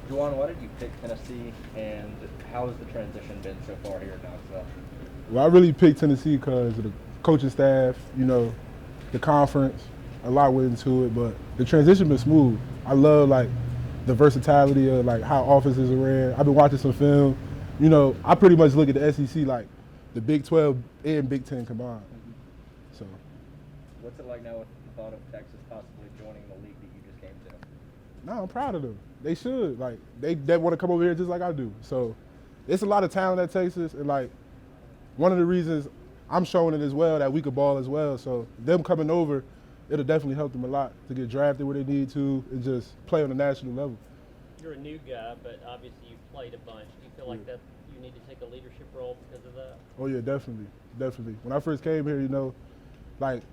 Juwan, why did you pick Tennessee, and how has the transition been so far here in Knoxville? Well, I really picked Tennessee because of the coaching staff, the conference. A lot went into it, but the transition been smooth. I love like the versatility of like how offenses are ran. I've been watching some film. I pretty much look at the SEC like the Big 12 and Big 10 combined. So What's it like now with the thought of Texas possibly joining the league that you just came to? no, I'm proud of them. They should like they want to come over here just like I do. So it's a lot of talent at Texas, and like one of the reasons I'm showing it as well that we could ball as well. So them coming over, it'll definitely help them a lot to get drafted where they need to and just play on a national level. You're a new guy, but obviously you've played a bunch. Do you feel like that you need to take a leadership role because of that? Oh yeah, definitely, definitely. When I first came here, like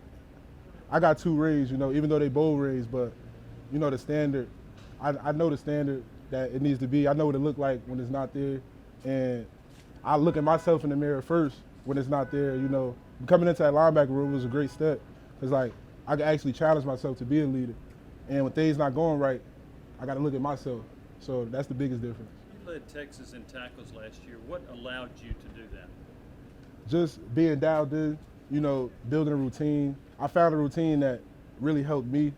I got two rays, even though they both rays, but the standard, I know the standard that it needs to be. I know what it look like when it's not there, and I look at myself in the mirror first when it's not there. Coming into that linebacker room was a great step because like I could actually challenge myself to be a leader, and when things not going right, I got to look at myself. So that's the biggest difference. You led Texas in tackles last year. What allowed you to do that? Just being dialed in, building a routine. I found a routine that really helped me.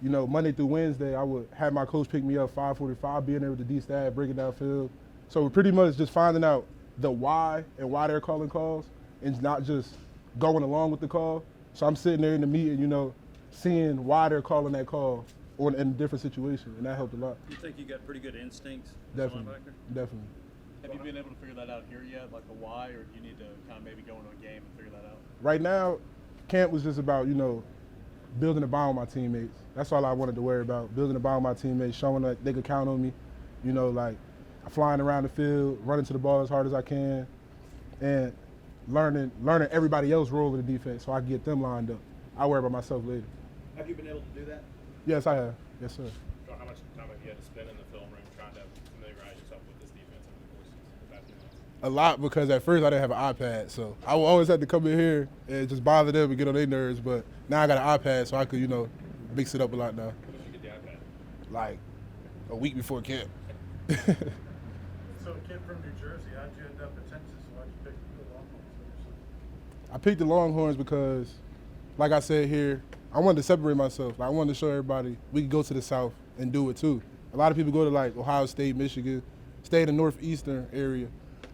Monday through Wednesday, I would have my coach pick me up 5:45, being there with the D-stab, breaking down field. So we're pretty much just finding out the why and why they're calling calls and not just going along with the call. So I'm sitting there in the meeting, seeing why they're calling that call or in a different situation, and that helped a lot. You think you got pretty good instincts as a Definitely, linebacker? definitely. Have you been able to figure that out here yet, like the why, or do you need to kind of maybe go into a game and figure that out? Right now, camp was just about, building a bond with my teammates. That's all I wanted to worry about, building a bond with my teammates, showing that they could count on me, like flying around the field, running to the ball as hard as I can, and learning everybody else's role in the defense so I can get them lined up. I'll worry about myself later. Have you been able to do that? Yes, I have. Yes, sir. How much time have you had to spend in the film room trying to familiarize yourself with this defense over the course of the past few months? A lot because at first I didn't have an iPad, so I would always have to come in here and just bother them and get on their nerves. But now I got an iPad, so I could, mix it up a lot now. When did you get the iPad? Like a week before camp. So, a kid from New Jersey, how'd you end up at Texas? Why'd you pick the Longhorns? I picked the Longhorns because, like I said here, I wanted to separate myself. Like, I wanted to show everybody we could go to the South and do it too. A lot of people go to like Ohio State, Michigan, stay in the northeastern area.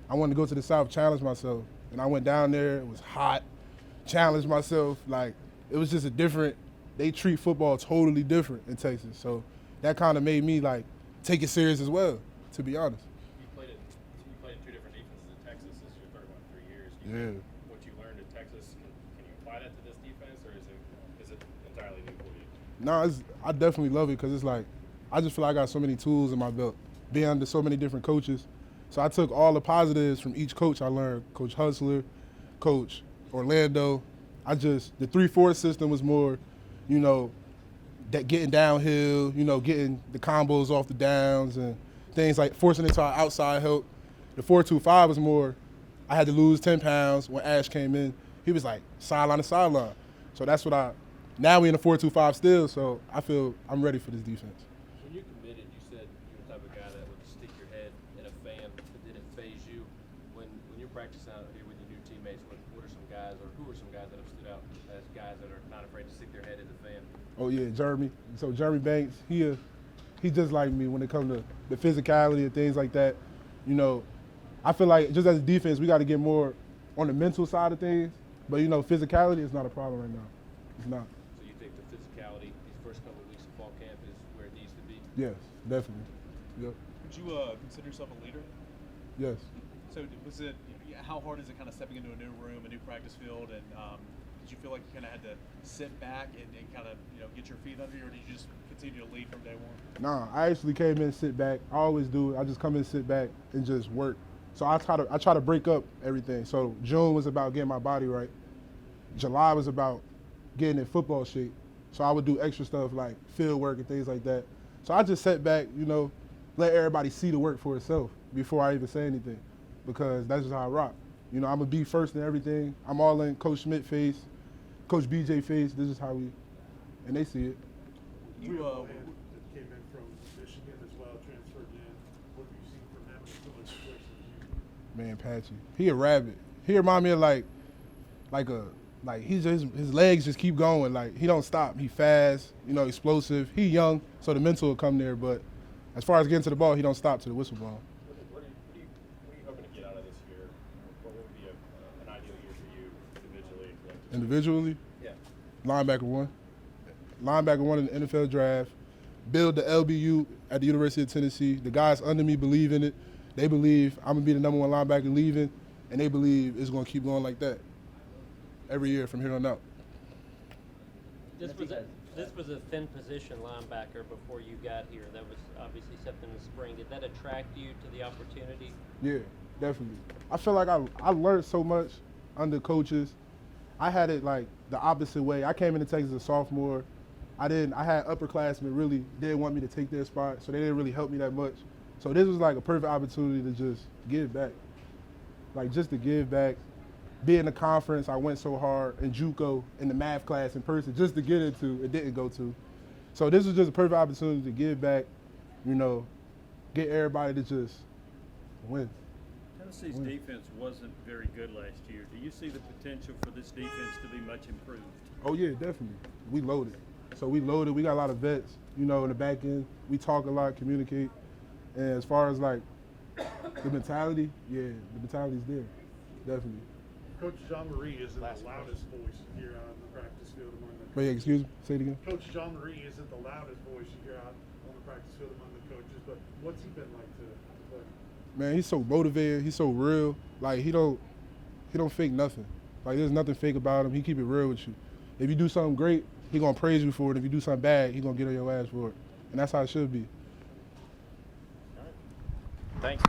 I wanted to go to the South, challenge myself. And I went down there, it was hot, challenged myself. Like, it was just they treat football totally different in Texas. So that kind of made me like take it serious as well, to be honest. You played in two different defenses in Texas. This is your third one in 3 years. Yeah. What you learned in Texas, can you apply that to this defense, or is it entirely new for you? No, I definitely love it because it's like I just feel like I got so many tools in my belt, being under so many different coaches. So I took all the positives from each coach I learned. Coach Hustler, Coach Orlando. The 3-4 system was more, that getting downhill, getting the combos off the downs and things like forcing it to our outside help. The 4-2-5 was more, I had to lose 10 pounds when Ash came in. He was like sideline to sideline. So that's what now we in the 4-2-5 still, so I feel I'm ready for this defense. When you committed, you said you were the type of guy that would stick your head in a fan that didn't phase you. When you're practicing out here with your new teammates, what are some guys, or who are some guys that have stood out as guys that are not afraid to stick their head in the fan? Oh yeah, Jeremy. So Jeremy Banks, he just like me when it comes to the physicality and things like that. I feel like just as a defense, we got to get more on the mental side of things. But physicality is not a problem right now. It's not. So you think the physicality these first couple of weeks of fall camp is where it needs to be? Yes, definitely. Yep. Would you consider yourself a leader? Yes. So was it? How hard is it kind of stepping into a new room, a new practice field, and did you feel like you kind of had to sit back and kind of get your feet under you, or did you just continue to lead from day one? Nah, I actually came in, sit back. I always do it. I just come in, sit back, and just work. So I try to break up everything. So June was about getting my body right. July was about getting in football shape. So I would do extra stuff like field work and things like that. So I just sat back, let everybody see the work for itself before I even say anything, because that's just how I rock. I'm going to be first in everything. I'm all in Coach Schmidt face, Coach BJ face. This is how and they see it. You that came in from Michigan as well, transferred Man, Patchy. He a rabbit. He remind me of like his legs just keep going. Like he don't stop. He fast, explosive. He young, so the mental will come there. But as far as getting to the ball, he don't stop to the whistle blown. What are you hoping to get out of this year? What would be an ideal year for you individually? Individually? Yeah. Linebacker 1. Linebacker 1 in the NFL draft. Build the LBU at the University of Tennessee. The guys under me believe in it. They believe I'm going to be the number 1 linebacker leaving, and they believe it's going to keep going like that every year from here on out. This was a thin position, linebacker, before you got here. That was obviously something in the spring. Did that attract you to the opportunity? Yeah, definitely. I feel like I learned so much under coaches. I had it like the opposite way. I came into Texas as a sophomore. I had upperclassmen really didn't want me to take their spot, so they didn't really help me that much. So this was like a perfect opportunity to just give back. Like just to give back. Be in the conference, I went so hard in JUCO in the math class in person just to get into, it didn't go to. So this was just a perfect opportunity to give back, get everybody to just win. Tennessee's defense wasn't very good last year. Do you see the potential for this defense to be much improved? Oh yeah, definitely. We loaded. So we loaded, we got a lot of vets, in the back end. We talk a lot, communicate. And as far as like the mentality, yeah, the mentality's there, definitely. Coach John Marie isn't the loudest voice you hear out on the practice field among the coaches. Wait, excuse me, say it again. Coach John Marie isn't the loudest voice you hear out on the practice field among the coaches, but what's he been like to play? Man, he's so motivated, he's so real. Like he don't fake nothing. Like there's nothing fake about him. He keep it real with you. If you do something great, he gonna praise you for it. If you do something bad, he gonna get on your ass for it. And that's how it should be. Thanks.